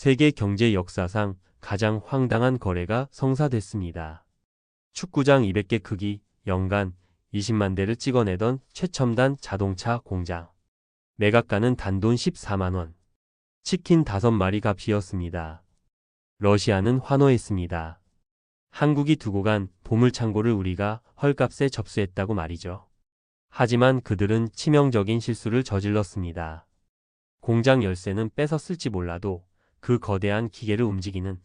세계 경제 역사상 가장 황당한 거래가 성사됐습니다. 축구장 200개 크기, 연간 20만 대를 찍어내던 최첨단 자동차 공장. 매각가는 단돈 14만 원. 치킨 5마리 값이었습니다. 러시아는 환호했습니다. 한국이 두고 간 보물창고를 우리가 헐값에 접수했다고 말이죠. 하지만 그들은 치명적인 실수를 저질렀습니다. 공장 열쇠는 뺏었을지 몰라도 그 거대한 기계를 움직이는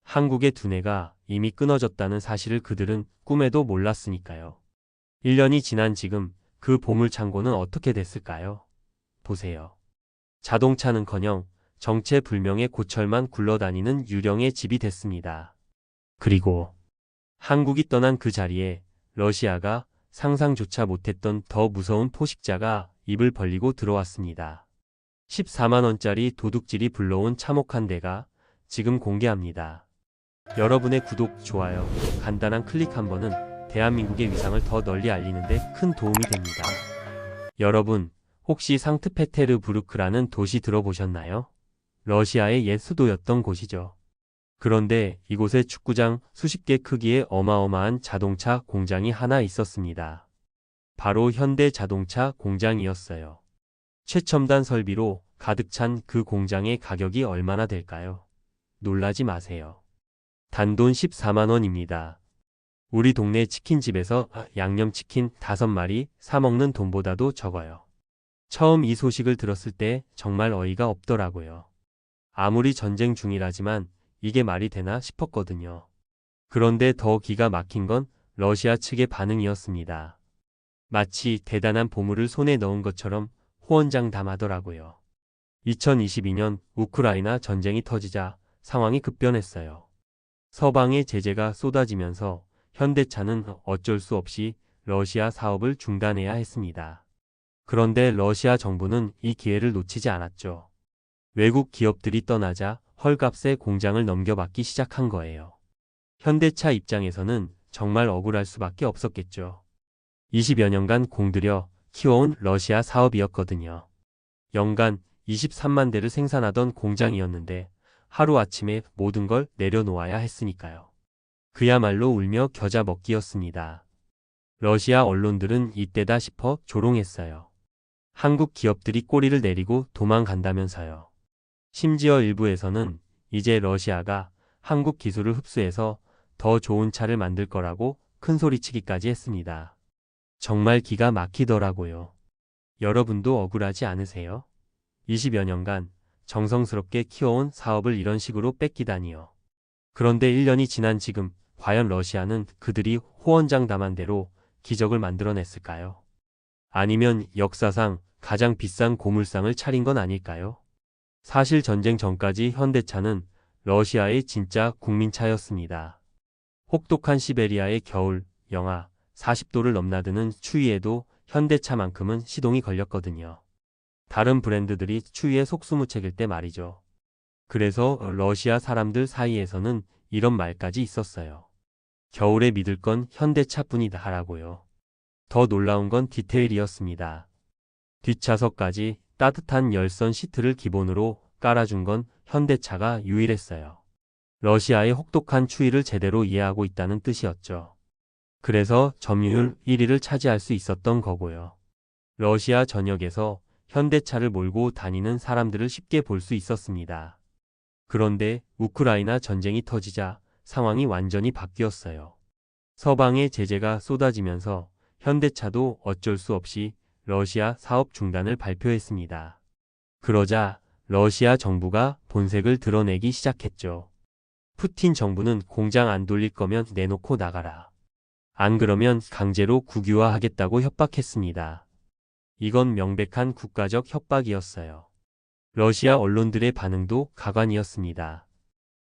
한국의 두뇌가 이미 끊어졌다는 사실을 그들은 꿈에도 몰랐으니까요. 1년이 지난 지금 그 보물창고는 어떻게 됐을까요? 보세요. 자동차는커녕 정체불명의 고철만 굴러다니는 유령의 집이 됐습니다. 그리고 한국이 떠난 그 자리에 러시아가 상상조차 못했던 더 무서운 포식자가 입을 벌리고 들어왔습니다. 14만 원짜리 도둑질이 불러온 참혹한 대가 지금 공개합니다. 여러분의 구독, 좋아요, 간단한 클릭 한 번은 대한민국의 위상을 더 널리 알리는 데 큰 도움이 됩니다. 여러분, 혹시 상트페테르부르크라는 도시 들어보셨나요? 러시아의 옛 수도였던 곳이죠. 그런데 이곳에 축구장 수십 개 크기의 어마어마한 자동차 공장이 하나 있었습니다. 바로 현대자동차 공장이었어요. 최첨단 설비로 가득 찬 그 공장의 가격이 얼마나 될까요? 놀라지 마세요. 단돈 14만 원입니다. 우리 동네 치킨집에서 양념치킨 5마리 사 먹는 돈보다도 적어요. 처음 이 소식을 들었을 때 정말 어이가 없더라고요. 아무리 전쟁 중이라지만 이게 말이 되나 싶었거든요. 그런데 더 기가 막힌 건 러시아 측의 반응이었습니다. 마치 대단한 보물을 손에 넣은 것처럼 호언장담하더라고요. 2022년 우크라이나 전쟁이 터지자 상황이 급변했어요. 서방의 제재가 쏟아지면서 현대차는 어쩔 수 없이 러시아 사업을 중단해야 했습니다. 그런데 러시아 정부는 이 기회를 놓치지 않았죠. 외국 기업들이 떠나자 헐값에 공장을 넘겨받기 시작한 거예요. 현대차 입장에서는 정말 억울할 수밖에 없었겠죠. 20여 년간 공들여 키워온 러시아 사업이었거든요. 연간 23만 대를 생산하던 공장이었는데 하루아침에 모든 걸 내려놓아야 했으니까요. 그야말로 울며 겨자 먹기였습니다. 러시아 언론들은 이때다 싶어 조롱했어요. 한국 기업들이 꼬리를 내리고 도망간다면서요. 심지어 일부에서는 이제 러시아가 한국 기술을 흡수해서 더 좋은 차를 만들 거라고 큰소리치기까지 했습니다. 정말 기가 막히더라고요. 여러분도 억울하지 않으세요? 20여 년간 정성스럽게 키워온 사업을 이런 식으로 뺏기다니요. 그런데 1년이 지난 지금 과연 러시아는 그들이 호언장담한 대로 기적을 만들어냈을까요? 아니면 역사상 가장 비싼 고물상을 차린 건 아닐까요? 사실 전쟁 전까지 현대차는 러시아의 진짜 국민차였습니다. 혹독한 시베리아의 겨울, 영하 40도를 넘나드는 추위에도 현대차만큼은 시동이 걸렸거든요. 다른 브랜드들이 추위에 속수무책일 때 말이죠. 그래서 러시아 사람들 사이에서는 이런 말까지 있었어요. 겨울에 믿을 건 현대차뿐이다 하라고요. 더 놀라운 건 디테일이었습니다. 뒷좌석까지 따뜻한 열선 시트를 기본으로 깔아준 건 현대차가 유일했어요. 러시아의 혹독한 추위를 제대로 이해하고 있다는 뜻이었죠. 그래서 점유율 1위를 차지할 수 있었던 거고요. 러시아 전역에서 현대차를 몰고 다니는 사람들을 쉽게 볼 수 있었습니다. 그런데 우크라이나 전쟁이 터지자 상황이 완전히 바뀌었어요. 서방의 제재가 쏟아지면서 현대차도 어쩔 수 없이 러시아 사업 중단을 발표했습니다. 그러자 러시아 정부가 본색을 드러내기 시작했죠. 푸틴 정부는 공장 안 돌릴 거면 내놓고 나가라. 안 그러면 강제로 국유화하겠다고 협박했습니다. 이건 명백한 국가적 협박이었어요. 러시아 언론들의 반응도 가관이었습니다.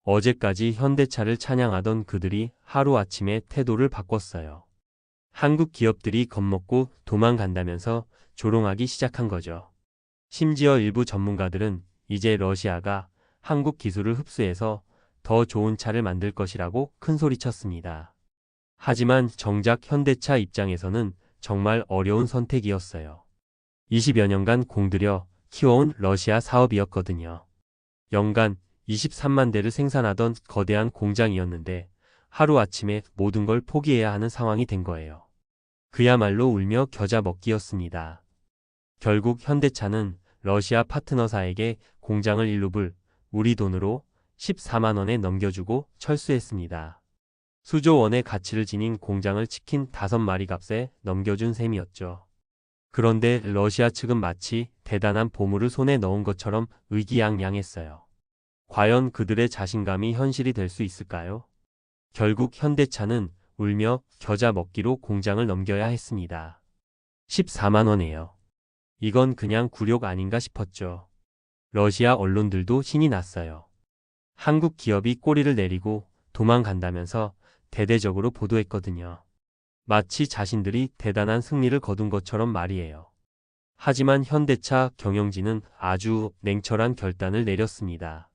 어제까지 현대차를 찬양하던 그들이 하루아침에 태도를 바꿨어요. 한국 기업들이 겁먹고 도망간다면서 조롱하기 시작한 거죠. 심지어 일부 전문가들은 이제 러시아가 한국 기술을 흡수해서 더 좋은 차를 만들 것이라고 큰소리쳤습니다. 하지만 정작 현대차 입장에서는 정말 어려운 선택이었어요. 20여 년간 공들여 키워온 러시아 사업이었거든요. 연간 23만 대를 생산하던 거대한 공장이었는데 하루아침에 모든 걸 포기해야 하는 상황이 된 거예요. 그야말로 울며 겨자 먹기였습니다. 결국 현대차는 러시아 파트너사에게 공장을 1루블, 우리 돈으로 14만 원에 넘겨주고 철수했습니다. 수조 원의 가치를 지닌 공장을 치킨 5마리 값에 넘겨준 셈이었죠. 그런데 러시아 측은 마치 대단한 보물을 손에 넣은 것처럼 의기양양했어요. 과연 그들의 자신감이 현실이 될 수 있을까요? 결국 현대차는 울며 겨자 먹기로 공장을 넘겨야 했습니다. 14만 원에요. 이건 그냥 굴욕 아닌가 싶었죠. 러시아 언론들도 신이 났어요. 한국 기업이 꼬리를 내리고 도망간다면서 대대적으로 보도했거든요. 마치 자신들이 대단한 승리를 거둔 것처럼 말이에요. 하지만 현대차 경영진은 아주 냉철한 결단을 내렸습니다.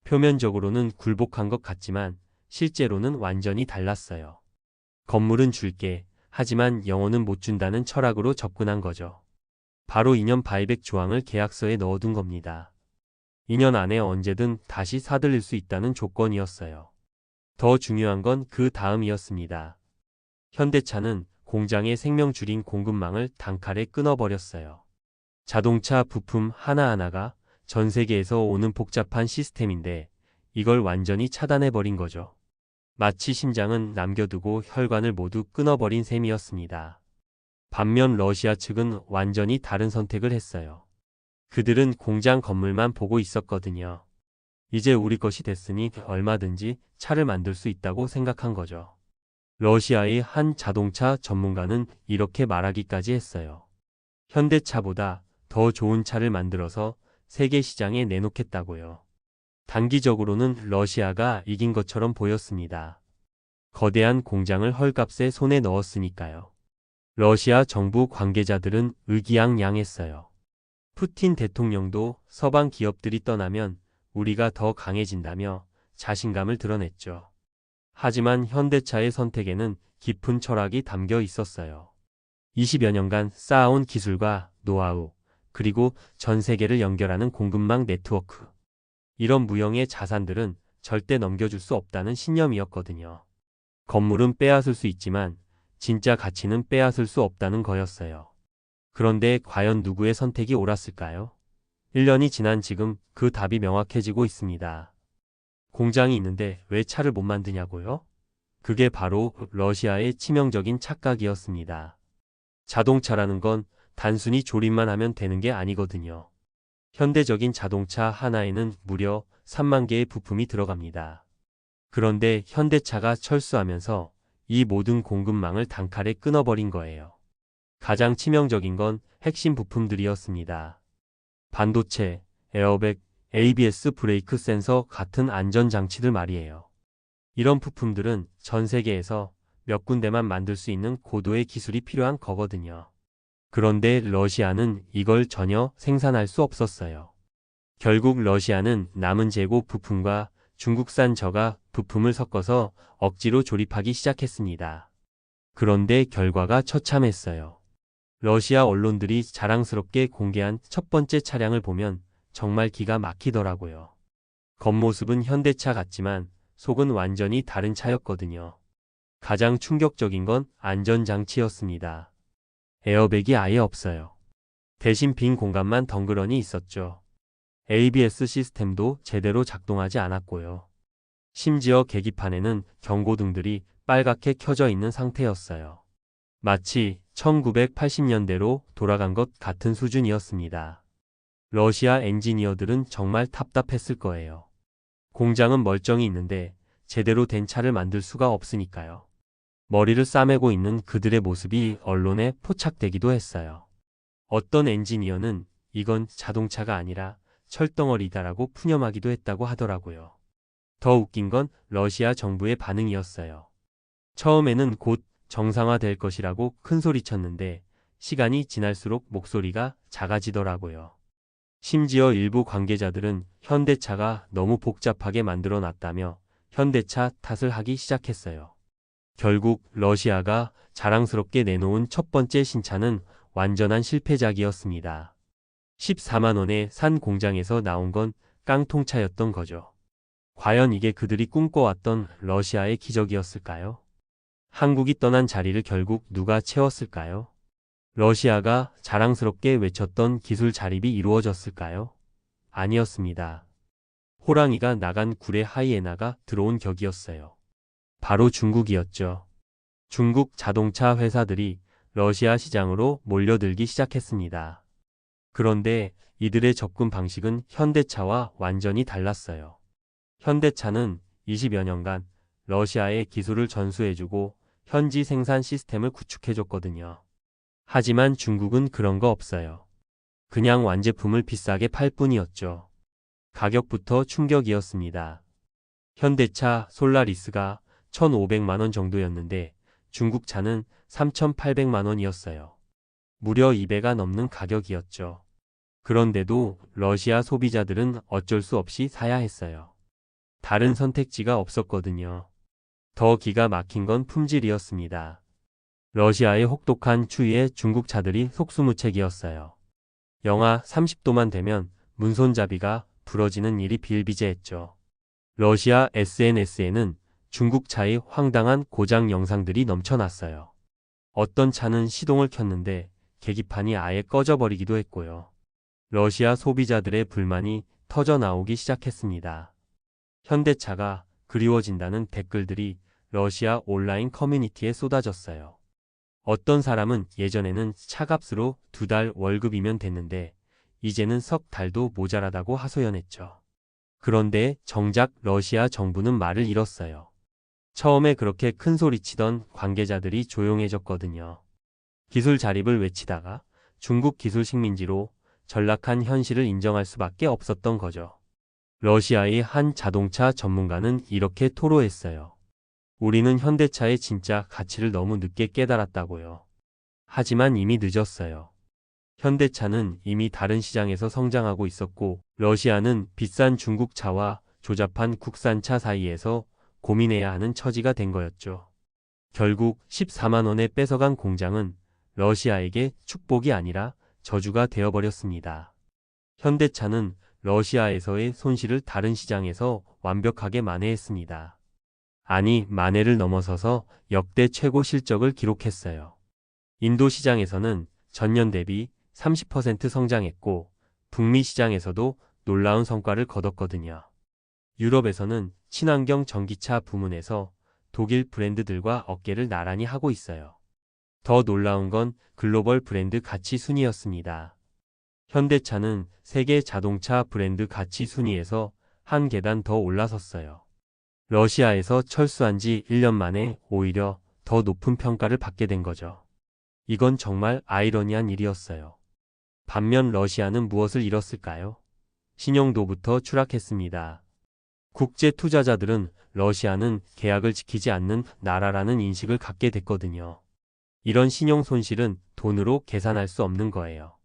표면적으로는 굴복한 것 같지만 실제로는 완전히 달랐어요. 건물은 줄게, 하지만 영혼은 못 준다는 철학으로 접근한 거죠. 바로 2년 바이백 조항을 계약서에 넣어둔 겁니다. 2년 안에 언제든 다시 사들일 수 있다는 조건이었어요. 더 중요한 건 그 다음이었습니다. 현대차는 공장의 생명줄인 공급망을 단칼에 끊어버렸어요. 자동차 부품 하나하나가 전 세계에서 오는 복잡한 시스템인데 이걸 완전히 차단해버린 거죠. 마치 심장은 남겨두고 혈관을 모두 끊어버린 셈이었습니다. 반면 러시아 측은 완전히 다른 선택을 했어요. 그들은 공장 건물만 보고 있었거든요. 이제 우리 것이 됐으니 얼마든지 차를 만들 수 있다고 생각한 거죠. 러시아의 한 자동차 전문가는 이렇게 말하기까지 했어요. 현대차보다 더 좋은 차를 만들어서 세계 시장에 내놓겠다고요. 단기적으로는 러시아가 이긴 것처럼 보였습니다. 거대한 공장을 헐값에 손에 넣었으니까요. 러시아 정부 관계자들은 의기양양했어요. 푸틴 대통령도 서방 기업들이 떠나면 우리가 더 강해진다며 자신감을 드러냈죠. 하지만 현대차의 선택에는 깊은 철학이 담겨 있었어요. 20여 년간 쌓아온 기술과 노하우, 그리고 전 세계를 연결하는 공급망 네트워크. 이런 무형의 자산들은 절대 넘겨줄 수 없다는 신념이었거든요. 건물은 빼앗을 수 있지만 진짜 가치는 빼앗을 수 없다는 거였어요. 그런데 과연 누구의 선택이 옳았을까요? 1년이 지난 지금 그 답이 명확해지고 있습니다. 공장이 있는데 왜 차를 못 만드냐고요? 그게 바로 러시아의 치명적인 착각이었습니다. 자동차라는 건 단순히 조립만 하면 되는 게 아니거든요. 현대적인 자동차 하나에는 무려 3만 개의 부품이 들어갑니다. 그런데 현대차가 철수하면서 이 모든 공급망을 단칼에 끊어버린 거예요. 가장 치명적인 건 핵심 부품들이었습니다. 반도체, 에어백, ABS 브레이크 센서 같은 안전장치들 말이에요. 이런 부품들은 전 세계에서 몇 군데만 만들 수 있는 고도의 기술이 필요한 거거든요. 그런데 러시아는 이걸 전혀 생산할 수 없었어요. 결국 러시아는 남은 재고 부품과 중국산 저가 부품을 섞어서 억지로 조립하기 시작했습니다. 그런데 결과가 처참했어요. 러시아 언론들이 자랑스럽게 공개한 첫 번째 차량을 보면 정말 기가 막히더라고요. 겉모습은 현대차 같지만 속은 완전히 다른 차였거든요. 가장 충격적인 건 안전장치였습니다. 에어백이 아예 없어요. 대신 빈 공간만 덩그러니 있었죠. ABS 시스템도 제대로 작동하지 않았고요. 심지어 계기판에는 경고등들이 빨갛게 켜져 있는 상태였어요. 마치 1980년대로 돌아간 것 같은 수준이었습니다. 러시아 엔지니어들은 정말 답답했을 거예요. 공장은 멀쩡히 있는데 제대로 된 차를 만들 수가 없으니까요. 머리를 싸매고 있는 그들의 모습이 언론에 포착되기도 했어요. 어떤 엔지니어는 이건 자동차가 아니라 철덩어리다라고 푸념하기도 했다고 하더라고요. 더 웃긴 건 러시아 정부의 반응이었어요. 처음에는 곧 정상화될 것이라고 큰소리쳤는데 시간이 지날수록 목소리가 작아지더라고요. 심지어 일부 관계자들은 현대차가 너무 복잡하게 만들어 놨다며 현대차 탓을 하기 시작했어요. 결국 러시아가 자랑스럽게 내놓은 첫 번째 신차는 완전한 실패작이었습니다. 14만 원에 산 공장에서 나온 건 깡통차였던 거죠. 과연 이게 그들이 꿈꿔왔던 러시아의 기적이었을까요? 한국이 떠난 자리를 결국 누가 채웠을까요? 러시아가 자랑스럽게 외쳤던 기술 자립이 이루어졌을까요? 아니었습니다. 호랑이가 나간 굴에 하이에나가 들어온 격이었어요. 바로 중국이었죠. 중국 자동차 회사들이 러시아 시장으로 몰려들기 시작했습니다. 그런데 이들의 접근 방식은 현대차와 완전히 달랐어요. 현대차는 20여 년간 러시아에 기술을 전수해주고 현지 생산 시스템을 구축해줬거든요. 하지만 중국은 그런 거 없어요. 그냥 완제품을 비싸게 팔 뿐이었죠. 가격부터 충격이었습니다. 현대차 솔라리스가 1,500만 원 정도였는데 중국 차는 3,800만 원이었어요. 무려 2배가 넘는 가격이었죠. 그런데도 러시아 소비자들은 어쩔 수 없이 사야 했어요. 다른 선택지가 없었거든요. 더 기가 막힌 건 품질이었습니다. 러시아의 혹독한 추위에 중국 차들이 속수무책이었어요. 영하 30도만 되면 문손잡이가 부러지는 일이 비일비재했죠. 러시아 SNS에는 중국 차의 황당한 고장 영상들이 넘쳐났어요. 어떤 차는 시동을 켰는데 계기판이 아예 꺼져버리기도 했고요. 러시아 소비자들의 불만이 터져 나오기 시작했습니다. 현대차가 그리워진다는 댓글들이 러시아 온라인 커뮤니티에 쏟아졌어요. 어떤 사람은 예전에는 차값으로 2달 월급이면 됐는데 이제는 석 달도 모자라다고 하소연했죠. 그런데 정작 러시아 정부는 말을 잃었어요. 처음에 그렇게 큰 소리치던 관계자들이 조용해졌거든요. 기술 자립을 외치다가 중국 기술 식민지로 전락한 현실을 인정할 수밖에 없었던 거죠. 러시아의 한 자동차 전문가는 이렇게 토로했어요. 우리는 현대차의 진짜 가치를 너무 늦게 깨달았다고요. 하지만 이미 늦었어요. 현대차는 이미 다른 시장에서 성장하고 있었고 러시아는 비싼 중국 차와 조잡한 국산차 사이에서 고민해야 하는 처지가 된 거였죠. 결국 14만 원에 뺏어간 공장은 러시아에게 축복이 아니라 저주가 되어버렸습니다. 현대차는 러시아에서의 손실을 다른 시장에서 완벽하게 만회했습니다. 아니, 만회를 넘어서서 역대 최고 실적을 기록했어요. 인도 시장에서는 전년 대비 30% 성장했고 북미 시장에서도 놀라운 성과를 거뒀거든요. 유럽에서는 친환경 전기차 부문에서 독일 브랜드들과 어깨를 나란히 하고 있어요. 더 놀라운 건 글로벌 브랜드 가치 순위였습니다. 현대차는 세계 자동차 브랜드 가치 순위에서 한 계단 더 올라섰어요. 러시아에서 철수한 지 1년 만에 오히려 더 높은 평가를 받게 된 거죠. 이건 정말 아이러니한 일이었어요. 반면 러시아는 무엇을 잃었을까요? 신용도부터 추락했습니다. 국제 투자자들은 러시아는 계약을 지키지 않는 나라라는 인식을 갖게 됐거든요. 이런 신용 손실은 돈으로 계산할 수 없는 거예요.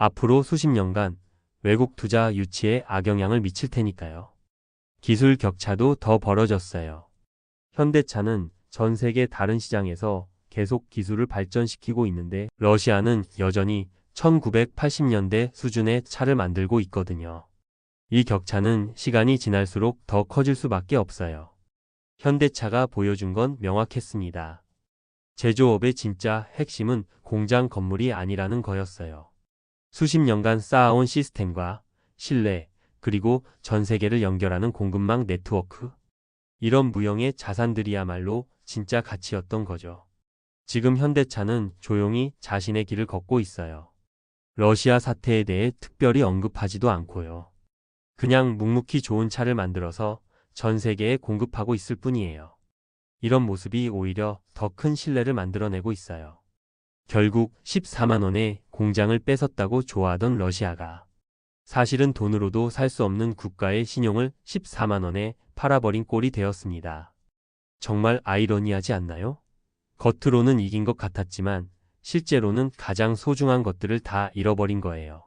앞으로 수십 년간 외국 투자 유치에 악영향을 미칠 테니까요. 기술 격차도 더 벌어졌어요. 현대차는 전 세계 다른 시장에서 계속 기술을 발전시키고 있는데 러시아는 여전히 1980년대 수준의 차를 만들고 있거든요. 이 격차는 시간이 지날수록 더 커질 수밖에 없어요. 현대차가 보여준 건 명확했습니다. 제조업의 진짜 핵심은 공장 건물이 아니라는 거였어요. 수십 년간 쌓아온 시스템과 신뢰, 그리고 전 세계를 연결하는 공급망 네트워크. 이런 무형의 자산들이야말로 진짜 가치였던 거죠. 지금 현대차는 조용히 자신의 길을 걷고 있어요. 러시아 사태에 대해 특별히 언급하지도 않고요. 그냥 묵묵히 좋은 차를 만들어서 전 세계에 공급하고 있을 뿐이에요. 이런 모습이 오히려 더 큰 신뢰를 만들어내고 있어요. 결국 14만 원에 공장을 뺏었다고 좋아하던 러시아가 사실은 돈으로도 살 수 없는 국가의 신용을 14만 원에 팔아버린 꼴이 되었습니다. 정말 아이러니하지 않나요? 겉으로는 이긴 것 같았지만 실제로는 가장 소중한 것들을 다 잃어버린 거예요.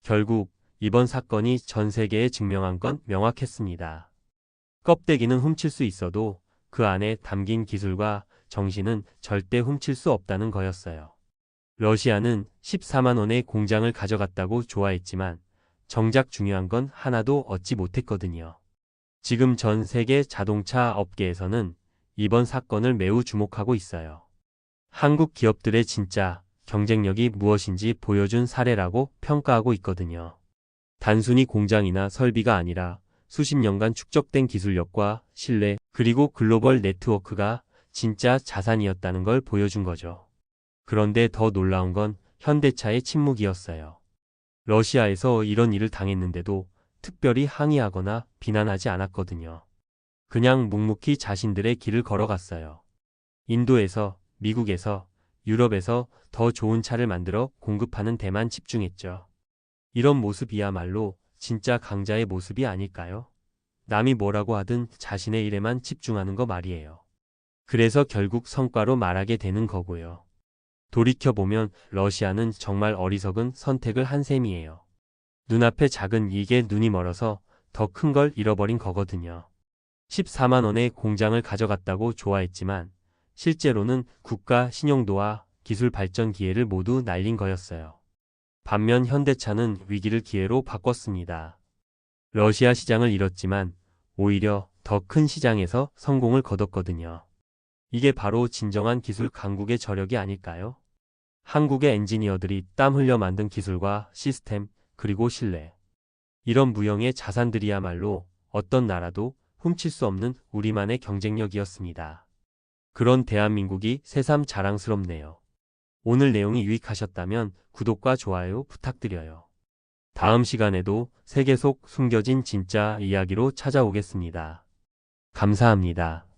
결국 이번 사건이 전 세계에 증명한 건 명확했습니다. 껍데기는 훔칠 수 있어도 그 안에 담긴 기술과 정신은 절대 훔칠 수 없다는 거였어요. 러시아는 14만 원의 공장을 가져갔다고 좋아했지만 정작 중요한 건 하나도 얻지 못했거든요. 지금 전 세계 자동차 업계에서는 이번 사건을 매우 주목하고 있어요. 한국 기업들의 진짜 경쟁력이 무엇인지 보여준 사례라고 평가하고 있거든요. 단순히 공장이나 설비가 아니라 수십 년간 축적된 기술력과 신뢰, 그리고 글로벌 네트워크가 진짜 자산이었다는 걸 보여준 거죠. 그런데 더 놀라운 건 현대차의 침묵이었어요. 러시아에서 이런 일을 당했는데도 특별히 항의하거나 비난하지 않았거든요. 그냥 묵묵히 자신들의 길을 걸어갔어요. 인도에서, 미국에서, 유럽에서 더 좋은 차를 만들어 공급하는 데만 집중했죠. 이런 모습이야말로 진짜 강자의 모습이 아닐까요? 남이 뭐라고 하든 자신의 일에만 집중하는 거 말이에요. 그래서 결국 성과로 말하게 되는 거고요. 돌이켜보면 러시아는 정말 어리석은 선택을 한 셈이에요. 눈앞에 작은 이익에 눈이 멀어서 더 큰 걸 잃어버린 거거든요. 14만 원의 공장을 가져갔다고 좋아했지만 실제로는 국가 신용도와 기술 발전 기회를 모두 날린 거였어요. 반면 현대차는 위기를 기회로 바꿨습니다. 러시아 시장을 잃었지만 오히려 더 큰 시장에서 성공을 거뒀거든요. 이게 바로 진정한 기술 강국의 저력이 아닐까요? 한국의 엔지니어들이 땀 흘려 만든 기술과 시스템, 그리고 신뢰. 이런 무형의 자산들이야말로 어떤 나라도 훔칠 수 없는 우리만의 경쟁력이었습니다. 그런 대한민국이 새삼 자랑스럽네요. 오늘 내용이 유익하셨다면 구독과 좋아요 부탁드려요. 다음 시간에도 세계 속 숨겨진 진짜 이야기로 찾아오겠습니다. 감사합니다.